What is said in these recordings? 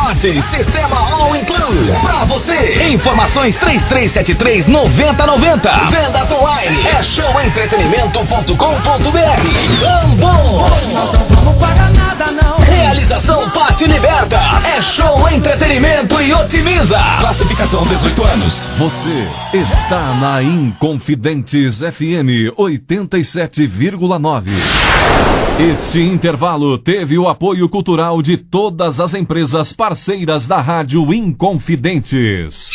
Forte, sistema All Inclusive. Pra você, informações 3373-9090. Vendas online, é showentretenimento.com.br. Zambon. Nós não vamos pagar nada, não. Realização Pátio Libertas, é show, entretenimento e otimiza. Classificação 18 anos. Você está na Inconfidentes FM 87,9. Este intervalo teve o apoio cultural de todas as empresas parceiras da Rádio Inconfidentes.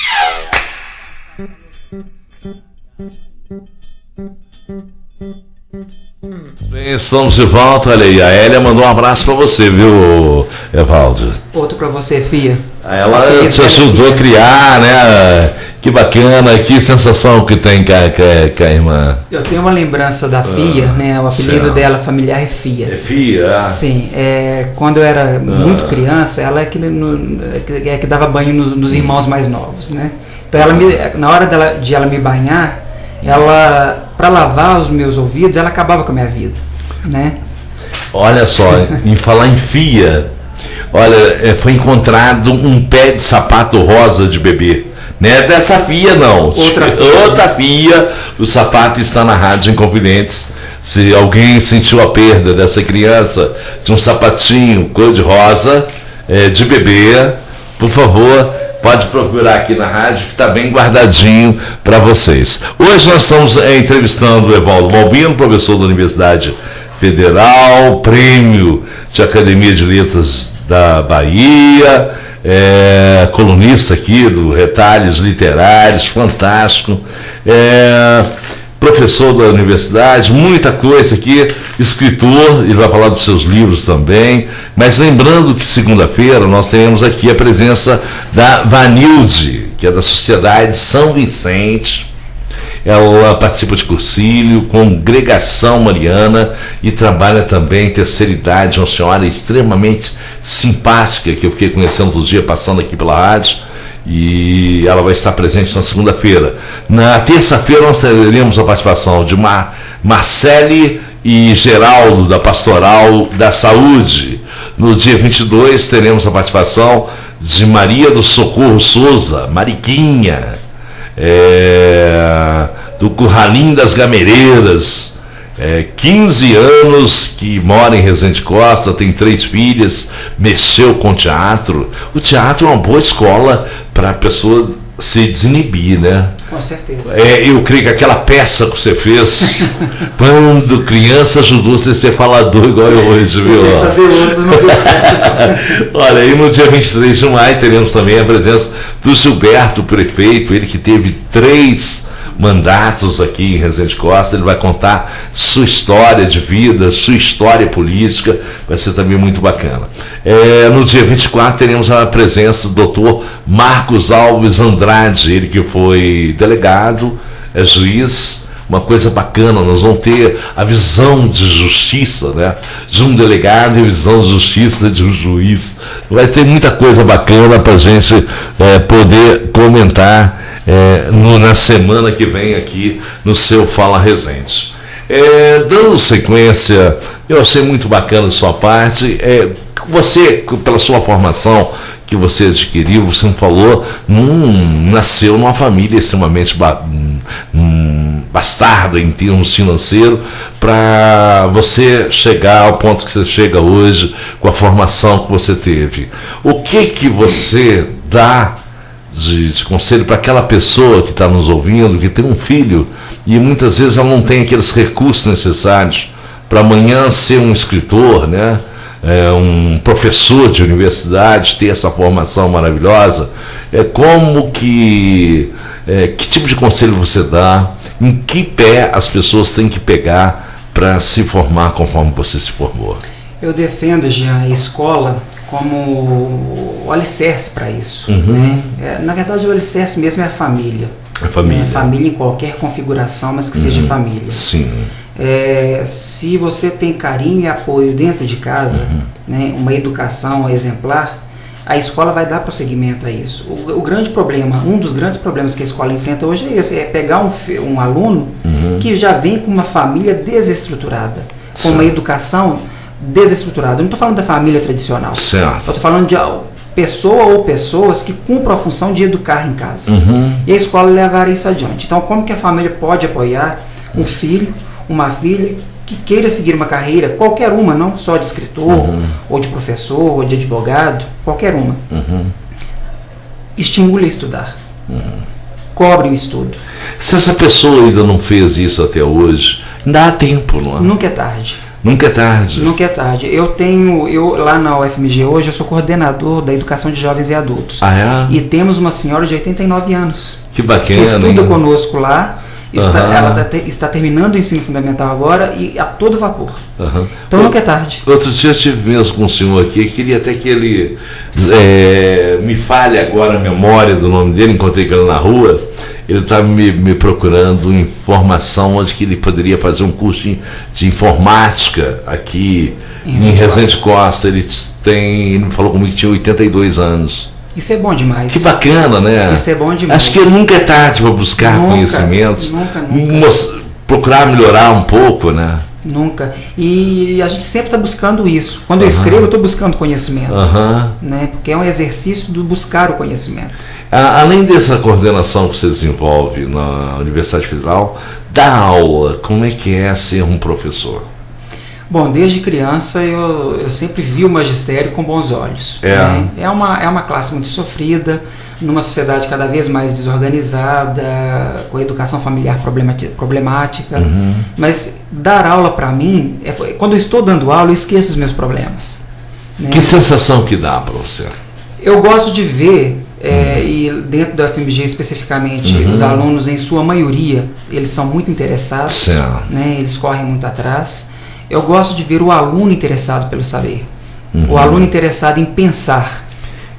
Estamos de volta, olha aí, a Hélia mandou um abraço pra você, viu, Evaldo? Outro pra você, Fia. Ela te ajudou a criar, né? Que bacana, que sensação que tem com a irmã. Eu tenho uma lembrança da Fia, né? O apelido dela familiar é Fia. É Fia? Sim, quando eu era muito criança, ela é que dava banho nos irmãos mais novos, né? Então na hora de ela me banhar, para lavar os meus ouvidos, ela acabava com a minha vida, né? Olha só, em falar em Fia, olha, foi encontrado um pé de sapato rosa de bebê. Não é dessa Fia, não. Outra Fia. O sapato está na Rádio Inconfidentes. Se alguém sentiu a perda dessa criança de um sapatinho cor-de-rosa de bebê, por favor, pode procurar aqui na rádio, que está bem guardadinho para vocês. Hoje nós estamos entrevistando o Evaldo Balbino, professor da Universidade Federal, prêmio de Academia de Letras da Bahia, colunista aqui do Retalhos Literários, fantástico, professor da universidade, muita coisa aqui, escritor, ele vai falar dos seus livros também, mas lembrando que segunda-feira nós teremos aqui a presença da Vanilde, que é da Sociedade São Vicente. Ela participa de cursilho, congregação mariana e trabalha também em terceira idade, uma senhora extremamente simpática, que eu fiquei conhecendo outro dia, passando aqui pela rádio, e ela vai estar presente na segunda-feira. Na terça-feira nós teremos a participação de Marcele e Geraldo, da Pastoral da Saúde. No dia 22 teremos a participação de Maria do Socorro Souza, Mariquinha, do Curralim das Gamereiras, 15 anos, que mora em Resende Costa, tem 3 filhas, mexeu com teatro. O teatro é uma boa escola para a pessoa se desinibir, né? Com certeza. Eu creio que aquela peça que você fez quando criança ajudou você a ser falador igual eu hoje, viu? Fazer outro não deu certo. Olha, e no dia 23 de maio teremos também a presença do Gilberto, prefeito, ele que teve 3 mandatos aqui em Resende Costa. Ele vai contar sua história de vida, sua história política, vai ser também muito bacana. No dia 24 teremos a presença do doutor Marcos Alves Andrade, ele que foi delegado, juiz. Uma coisa bacana, nós vamos ter a visão de justiça, né, de um delegado e a visão de justiça de um juiz. Vai ter muita coisa bacana para a gente poder comentar na semana que vem aqui no seu Fala Resende. Dando sequência, eu achei muito bacana de sua parte. Você, pela sua formação que você adquiriu, você me falou, nasceu numa família extremamente bastarda em termos financeiros, para você chegar ao ponto que você chega hoje, com a formação que você teve. O que você dá de conselho para aquela pessoa que está nos ouvindo, que tem um filho e muitas vezes ela não tem aqueles recursos necessários para amanhã ser um escritor, né? Um professor de universidade, ter essa formação maravilhosa? Que tipo de conselho você dá? Em que pé as pessoas têm que pegar para se formar conforme você se formou? Eu defendo já a escola como o alicerce para isso, né? Na verdade, o alicerce mesmo é a família. A família. Família em qualquer configuração, mas que seja família. Sim. Se você tem carinho e apoio dentro de casa, né, uma educação exemplar, a escola vai dar prosseguimento a isso. O grande problema, um dos grandes problemas que a escola enfrenta hoje é esse, pegar um aluno que já vem com uma família desestruturada, com uma educação desestruturada. Eu não estou falando da família tradicional. Certo. Eu estou falando pessoa ou pessoas que cumpram a função de educar em casa. E a escola levará isso adiante. Então, como que a família pode apoiar um filho, uma filha que queira seguir uma carreira, qualquer uma, não só de escritor, ou de professor, ou de advogado, qualquer uma. Estimule a estudar. Cobre o estudo. Se essa pessoa ainda não fez isso até hoje, ainda há tempo, não é? Nunca é tarde. Nunca é tarde. Nunca é tarde. Eu lá na UFMG hoje, eu sou coordenador da educação de jovens e adultos. E temos uma senhora de 89 anos. Que bacana, que estuda hein? conosco lá. Ela está terminando o ensino fundamental agora e a todo vapor. Então nunca é tarde. Outro dia eu estive mesmo com um senhor aqui, queria até que ele me fale agora a memória do nome dele, encontrei com ele na rua. Ele estava me procurando informação onde que ele poderia fazer um curso de informática aqui em Resende Costa. Ele me falou comigo que tinha 82 anos. Isso é bom demais. Que bacana, né? Isso é bom demais. Acho que nunca é tarde para buscar conhecimentos. Nunca. Procurar melhorar um pouco, né? Nunca. E a gente sempre está buscando isso. Quando eu escrevo, eu estou buscando conhecimento. Né? Porque é um exercício do buscar o conhecimento. Além dessa coordenação que você desenvolve na Universidade Federal, da aula, como é que é ser um professor? Bom, desde criança eu sempre vi o magistério com bons olhos. Né? É uma classe muito sofrida, numa sociedade cada vez mais desorganizada, com a educação familiar problemática. Mas dar aula para mim, quando eu estou dando aula, eu esqueço os meus problemas. Né? Que sensação que dá para você? Eu gosto de ver, e dentro do FMG especificamente, os alunos, em sua maioria, eles são muito interessados, né? Eles correm muito atrás. Eu gosto de ver o aluno interessado pelo saber, o aluno interessado em pensar,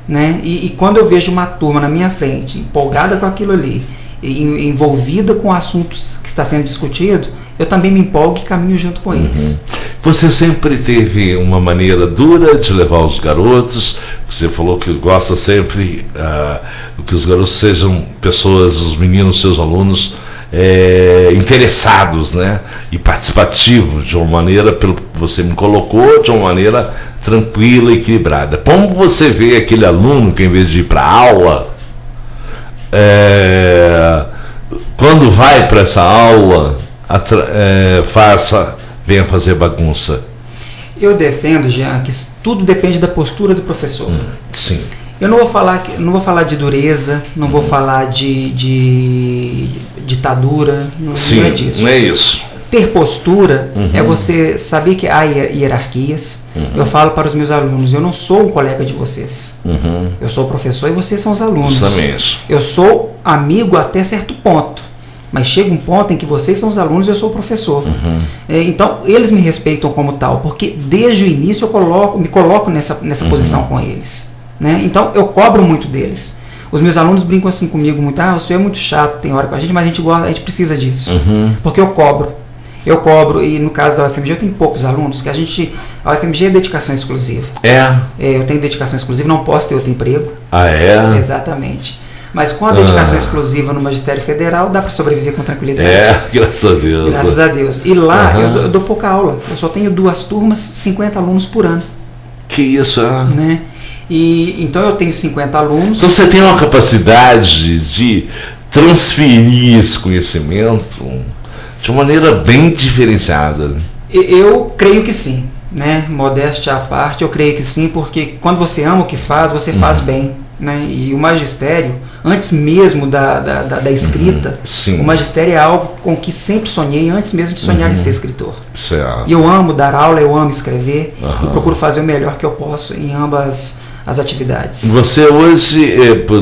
né? E quando eu vejo uma turma na minha frente, empolgada com aquilo ali, envolvida com assuntos que está sendo discutido, eu também me empolgo e caminho junto com eles. Você sempre teve uma maneira dura de levar os garotos. Você falou que gosta sempre que os garotos sejam pessoas, os meninos, seus alunos, interessados, né? E participativos, de uma maneira, pelo que você me colocou, de uma maneira tranquila e equilibrada. Como você vê aquele aluno que, em vez de ir para a aula, quando vai para essa aula, venha fazer bagunça? Eu defendo, Jean, que tudo depende da postura do professor. Sim. Eu não vou falar de dureza, não vou falar de ditadura, não é disso. Não é isso. Ter postura é você saber que há hierarquias. Eu falo para os meus alunos, eu não sou um colega de vocês. Eu sou o professor e vocês são os alunos. Justamente. Eu sou amigo até certo ponto, mas chega um ponto em que vocês são os alunos e eu sou o professor. Então, eles me respeitam como tal, porque desde o início eu me coloco nessa posição com eles. Né? Então, eu cobro muito deles. Os meus alunos brincam assim comigo muito, o senhor é muito chato, tem hora com a gente, mas a gente precisa disso. Porque eu cobro. E no caso da UFMG eu tenho poucos alunos, que a UFMG é dedicação exclusiva. Eu tenho dedicação exclusiva, não posso ter outro emprego. Exatamente. Mas com a dedicação exclusiva no Magistério Federal, dá para sobreviver com tranquilidade. Graças a Deus. Graças a Deus. E lá eu dou pouca aula. Eu só tenho 2 turmas, 50 alunos por ano. Que isso, né? E então eu tenho 50 alunos. Então você tem uma capacidade de transferir esse conhecimento de uma maneira bem diferenciada. Eu creio que sim, né? Modéstia à parte, eu creio que sim, porque quando você ama o que faz, você faz bem, né? E o magistério, antes mesmo da escrita, o magistério é algo com que sempre sonhei, antes mesmo de sonhar em ser escritor. Certo. E eu amo dar aula, eu amo escrever, e procuro fazer o melhor que eu posso em ambas as atividades. Você hoje,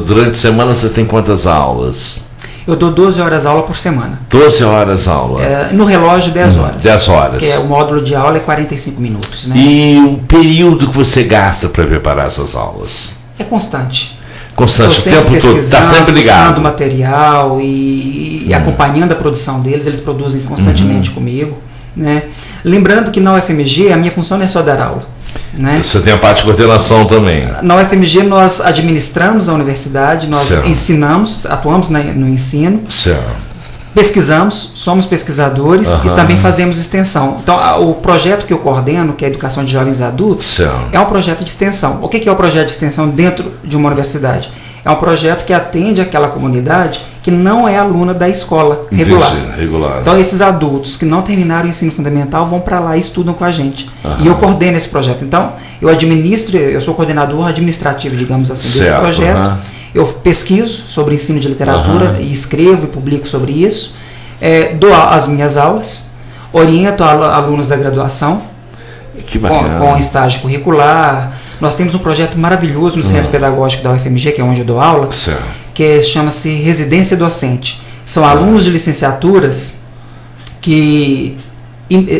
durante a semana, você tem quantas aulas? Eu dou 12 horas aula por semana. 12 horas aula? No relógio, 10 horas. 10 horas. Que o módulo de aula é 45 minutos. Né? E o período que você gasta para preparar essas aulas? É constante. Constante, o tempo todo, está sempre ligado. Buscando material e acompanhando a produção deles, eles produzem constantemente comigo. Né? Lembrando que na UFMG a minha função não é só dar aula. Né? Você tem a parte de coordenação também. Na UFMG nós administramos a universidade, nós ensinamos, atuamos no ensino. Certo. Pesquisamos, somos pesquisadores e também fazemos extensão. Então, o projeto que eu coordeno, que é a Educação de Jovens e Adultos, é um projeto de extensão. O que é o projeto de extensão dentro de uma universidade? É um projeto que atende aquela comunidade que não é aluna da escola regular. Então, esses adultos que não terminaram o ensino fundamental vão para lá e estudam com a gente. E eu coordeno esse projeto. Então, eu sou coordenador administrativo, digamos assim, desse projeto. Eu pesquiso sobre ensino de literatura e escrevo e publico sobre isso. Dou as minhas aulas, oriento alunos da graduação com estágio curricular. Nós temos um projeto maravilhoso no Centro Pedagógico da UFMG, que é onde eu dou aula, que chama-se Residência Docente. São alunos de licenciaturas que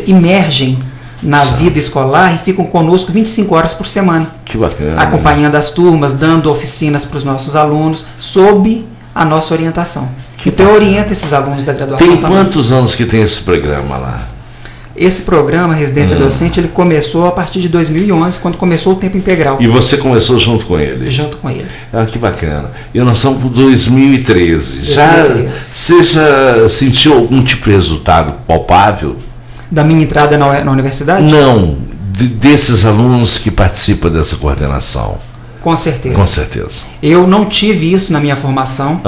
emergem na vida escolar e ficam conosco 25 horas por semana. Que bacana. Acompanhando as turmas, dando oficinas para os nossos alunos, sob a nossa orientação. Então eu oriento esses alunos da graduação. Tem quantos anos que tem esse programa lá? Esse programa, Residência Docente, ele começou a partir de 2011, quando começou o tempo integral. E você começou junto com ele? Junto com ele. Que bacana. E nós estamos por 2013. Você já sentiu algum tipo de resultado palpável? Da minha entrada na universidade? Não, desses alunos que participam dessa coordenação. Com certeza. Com certeza. Eu não tive isso na minha formação,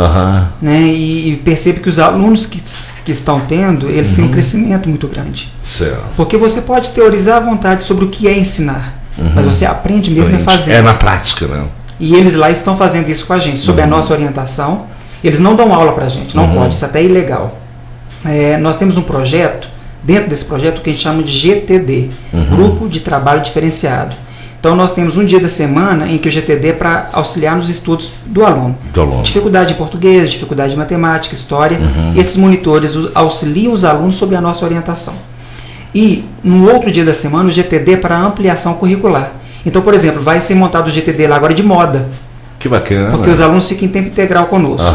né, e percebo que os alunos que estão tendo, eles têm um crescimento muito grande. Certo. Porque você pode teorizar à vontade sobre o que é ensinar, mas você aprende mesmo a fazer. É na prática, né? E eles lá estão fazendo isso com a gente, sob a nossa orientação. Eles não dão aula pra gente, não pode, isso até é ilegal. Nós temos um projeto, dentro desse projeto, que a gente chama de GTD, Grupo de Trabalho Diferenciado. Então nós temos um dia da semana em que o GTD é para auxiliar nos estudos do aluno. Dificuldade em português, dificuldade em matemática, história. E esses monitores auxiliam os alunos sob a nossa orientação. E no outro dia da semana o GTD é para ampliação curricular. Então, por exemplo, vai ser montado o GTD lá agora de moda. Que bacana. Porque os alunos ficam em tempo integral conosco.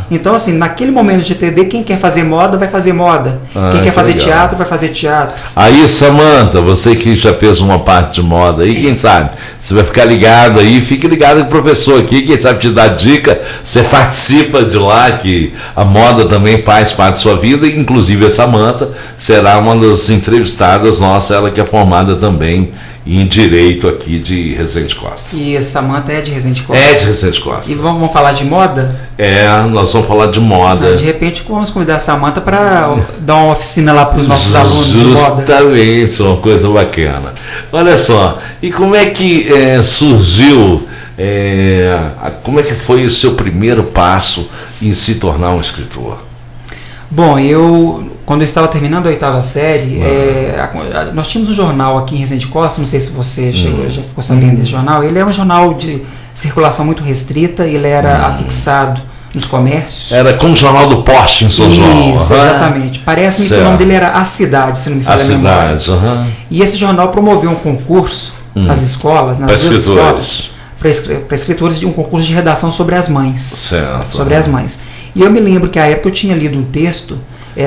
Então, assim, naquele momento de GTD, quem quer fazer moda, vai fazer moda. Quem quer fazer teatro, vai fazer teatro. Aí, Samanta, você que já fez uma parte de moda aí, quem sabe? Você vai ficar ligado aí, fique ligado com o professor aqui, quem sabe te dar dica, você participa de lá, que a moda também faz parte da sua vida, inclusive a Samanta será uma das entrevistadas nossa, ela que é formada também em Direito aqui de Resende Costa. E a Samanta é de Resende Costa. É de Resende Costa. E vamos falar de moda? Nós vamos falar de moda. De repente vamos convidar a Samanta para dar uma oficina lá para os nossos alunos de moda. Justamente, uma coisa bacana. Olha só, e como é que surgiu, como é que foi o seu primeiro passo em se tornar um escritor? Bom, quando eu estava terminando a 8ª série, nós tínhamos um jornal aqui em Resende Costa, não sei se você já ficou sabendo desse jornal. Ele é um jornal de circulação muito restrita, ele era afixado nos comércios. Era como o jornal do Poste em São João. Isso, exatamente. Parece-me que o nome dele era A Cidade, se não me falha a memória. E esse jornal promoveu um concurso nas escolas, nas duas escolas, para escritores, de um concurso de redação sobre as mães. Certo. Sobre as mães. E eu me lembro que à época eu tinha lido um texto,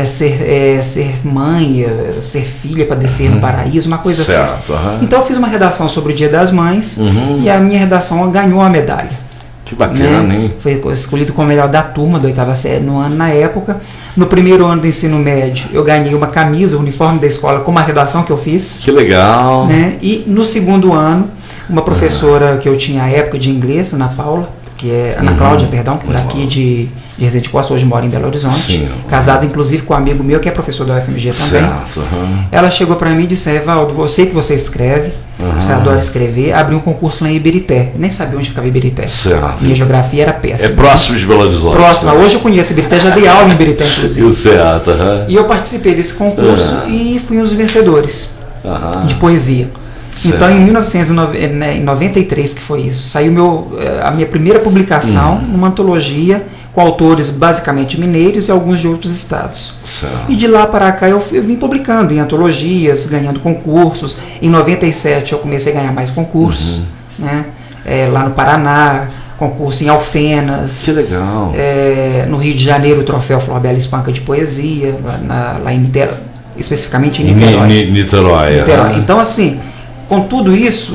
ser mãe, ser filha para descer no paraíso, uma coisa certo, assim. Então eu fiz uma redação sobre o Dia das Mães e a minha redação ganhou a medalha. Que bacana, hein? Foi escolhido como melhor da turma da 8ª série no ano, na época. No primeiro ano do ensino médio, eu ganhei uma camisa, um uniforme da escola com uma redação que eu fiz. Que legal! Né? E no segundo ano, uma professora que eu tinha à época de inglês, Ana Paula, que é Ana Cláudia, perdão, que é daqui de Resende Costa, hoje mora em Belo Horizonte, casada inclusive com um amigo meu que é professor da UFMG também. Ela chegou para mim e disse: Evaldo, eu sei que você escreve, você adora escrever, abriu um concurso lá em Ibirité, nem sabia onde ficava Ibirité. Minha geografia era péssima. É próximo de Belo Horizonte. Próxima, hoje eu conheço Ibirité, já dei aula em Ibirité inclusive. Certo. E eu participei desse concurso e fui um dos vencedores de poesia. Certo. Então, em 1993, que foi isso, saiu a minha primeira publicação numa antologia com autores basicamente mineiros e alguns de outros estados. Certo. E de lá para cá eu vim publicando em antologias, ganhando concursos. Em 97 eu comecei a ganhar mais concursos, né? Lá no Paraná, concurso em Alfenas. Que legal. No Rio de Janeiro, o troféu Flor Bela Espanca de poesia, lá em Niterói, especificamente em Niterói. Niterói. Então, assim, com tudo isso,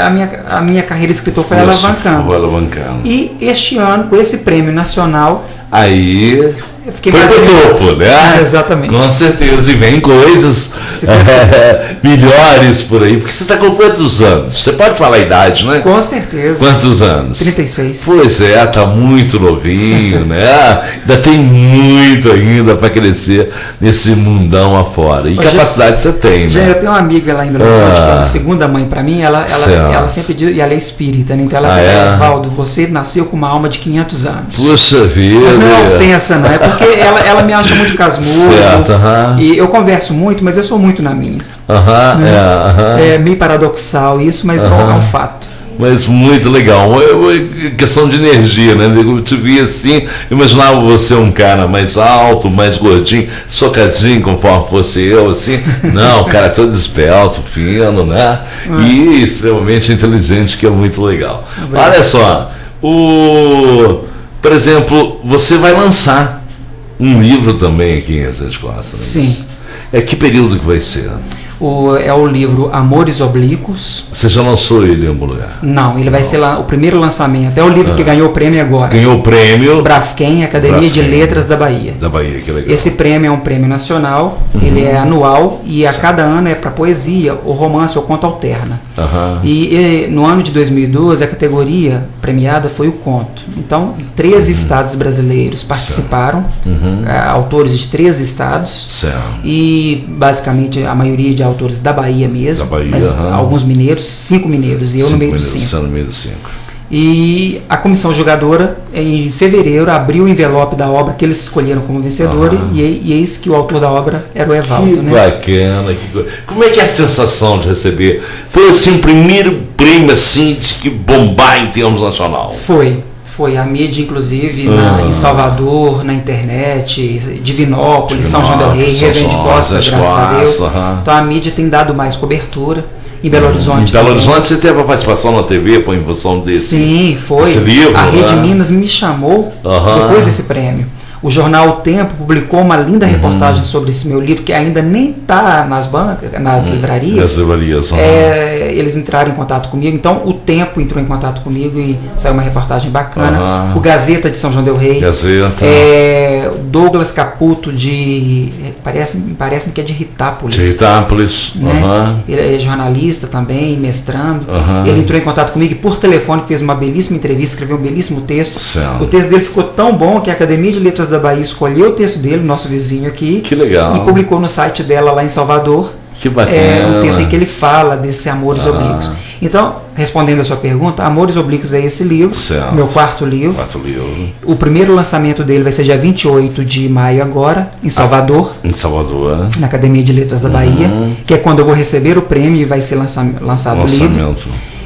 a minha carreira de escritor foi alavancando. Foi alavancando. E este ano, com esse prêmio nacional, aí fiquei foi mais pro topo, né? Exatamente. Com certeza, e vem coisas melhores por aí, porque você está com quantos anos? Você pode falar a idade, né? Com certeza. Quantos anos? 36. Pois é, tá muito novinho, né? Ainda tem muito ainda para crescer nesse mundão afora. E capacidade você tem, já né? Eu tenho uma amiga lá em Belo Horizonte, que é uma segunda mãe para mim, ela sempre diz, e ela é espírita, né? Então ela sempre fala, Valdo, você nasceu com uma alma de 500 anos. Puxa vida. Mas não é ofensa, não, é porque ela me acha muito casmurro. Certo, e eu converso muito, mas eu sou muito na minha. É meio paradoxal isso, mas é um fato. Mas muito legal, questão de energia, né? Eu te vi assim, imaginava você um cara mais alto, mais gordinho, socadinho, conforme fosse eu, assim. Não, o cara todo esbelto, fino, né? E extremamente inteligente, que é muito legal. Olha só, por exemplo, você vai lançar um livro também aqui em Resende Costa, né? Sim. Que período que vai ser? É o livro Amores Oblíquos. Você já lançou ele em algum lugar? Não, ele vai ser o primeiro lançamento. É o livro que ganhou o prêmio agora. Ganhou o prêmio Braskem, Academia de Letras da Bahia. Da Bahia, que legal. Esse prêmio é um prêmio nacional, ele é anual e a cada ano é para poesia, ou romance ou conto alterna. E no ano de 2012 a categoria premiada foi o conto. Então 13 estados brasileiros participaram, autores de 13 estados. E basicamente a maioria de autores da Bahia mesmo, mas alguns mineiros, 5 mineiros, e eu no meio dos 5. E a comissão julgadora, em fevereiro, abriu o envelope da obra que eles escolheram como vencedora, e eis que o autor da obra era o Evaldo. Que bacana, como é que é a sensação de receber? Foi assim o primeiro prêmio assim de que bombar em termos nacional? Foi a mídia, inclusive, em Salvador, na internet, Divinópolis, São João del Rei, Resende Costa, graças a Deus. Então a mídia tem dado mais cobertura. Em Belo Horizonte. Em Belo Horizonte você teve a participação na TV com a função desse livro? A Rede Minas me chamou depois desse prêmio. O jornal O Tempo publicou uma linda reportagem sobre esse meu livro, que ainda nem está nas bancas, nas livrarias. Nas livrarias. Eles entraram em contato comigo, então o Tempo entrou em contato comigo e saiu uma reportagem bacana. O Gazeta de São João del Rei. Douglas Caputo parece-me que é de Ritápolis. De Ritápolis. Né? Ele é jornalista também, mestrando. Ele entrou em contato comigo e por telefone fez uma belíssima entrevista, escreveu um belíssimo texto. O texto dele ficou tão bom que a Academia de Letras da Bahia escolheu o texto dele, nosso vizinho aqui, que legal, e publicou no site dela lá em Salvador. Que bacana. Um texto em que ele fala desse Amores Oblíquos. Então, respondendo a sua pergunta, Amores Oblíquos é esse livro, meu quarto livro. O primeiro lançamento dele vai ser dia 28 de maio agora, em Salvador. Na Academia de Letras da Bahia, que é quando eu vou receber o prêmio e vai ser lançado o livro.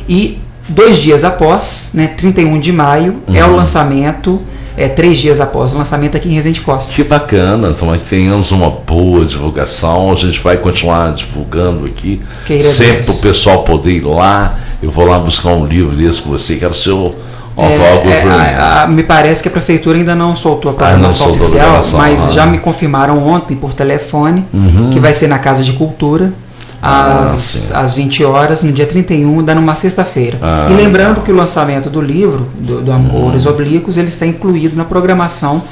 E 2 dias após, 31 de maio, é o lançamento. 3 dias após o lançamento aqui em Resende Costa. Que bacana, então nós tenhamos uma boa divulgação, a gente vai continuar divulgando aqui, sempre o pessoal poder ir lá, eu vou lá buscar um livro desse com você, quero ser o me parece que a prefeitura ainda não soltou a programação oficial, mas já me confirmaram ontem por telefone que vai ser na Casa de Cultura, às 20 horas, no dia 31, dando uma sexta-feira. E lembrando que o lançamento do livro, do Amores Oblíquos, ele está incluído na programação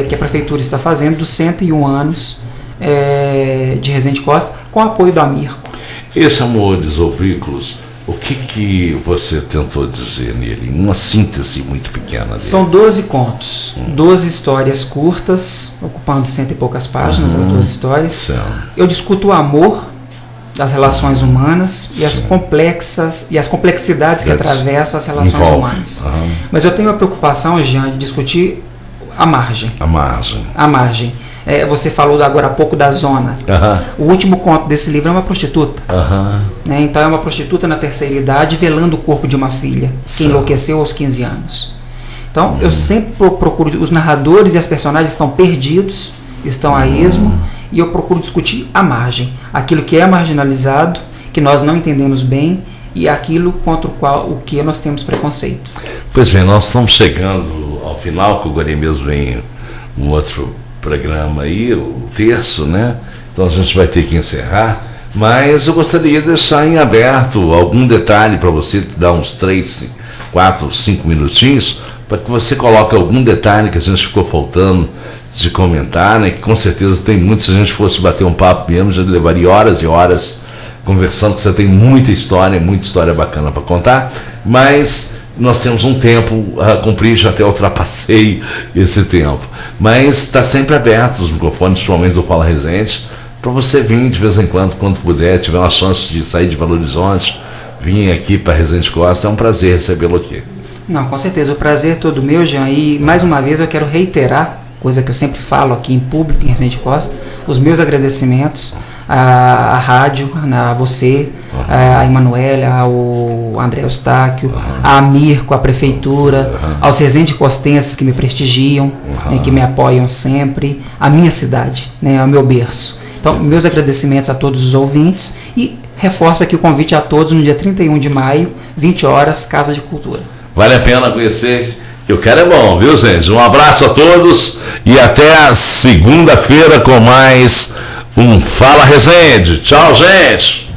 que a Prefeitura está fazendo dos 101 anos de Resende Costa, com apoio da Mirko. Esse Amores Oblíquos, o que você tentou dizer nele? Uma síntese muito pequena dele. São 12 contos, 12 histórias curtas, ocupando 100 e poucas páginas, as 12 histórias. Eu discuto o amor, das relações humanas e as complexidades que atravessam as relações humanas. Mas eu tenho a preocupação, Jean, de discutir a margem. Você falou agora há pouco da zona. O último conto desse livro é uma prostituta. Então é uma prostituta na terceira idade velando o corpo de uma filha que enlouqueceu aos 15 anos. Então eu sempre procuro, os narradores e as personagens estão perdidos, estão a esmo, e eu procuro discutir a margem, aquilo que é marginalizado, que nós não entendemos bem, e aquilo contra o que nós temos preconceito. Pois bem, nós estamos chegando ao final, que agora mesmo vem um outro programa aí, o terço, né? Então a gente vai ter que encerrar, mas eu gostaria de deixar em aberto algum detalhe para você dar uns 3, 4, 5 minutinhos para que você coloque algum detalhe que a gente ficou faltando de comentar, né? Que com certeza tem muito. Se a gente fosse bater um papo mesmo, já levaria horas e horas conversando, porque você tem muita história bacana para contar, mas nós temos um tempo a cumprir, já até ultrapassei esse tempo, mas está sempre aberto os microfones, principalmente do Fala Resende, para você vir de vez em quando puder, tiver uma chance de sair de Belo Horizonte, vir aqui para Resende Costa, é um prazer recebê-lo aqui. Não, com certeza, o prazer é todo meu, Jean, e mais uma vez eu quero reiterar, coisa que eu sempre falo aqui em público, em Resende Costa, os meus agradecimentos à rádio, a você, a Emanuele, ao André Eustáquio, a Mirko, a prefeitura, aos Resende Costenses que me prestigiam, né, que me apoiam sempre, a minha cidade, né, o meu berço. Então, meus agradecimentos a todos os ouvintes e reforço aqui o convite a todos no dia 31 de maio, 20 horas, Casa de Cultura. Vale a pena conhecer, que o cara é bom, viu, gente? Um abraço a todos e até a segunda-feira com mais um Fala Resende. Tchau, gente!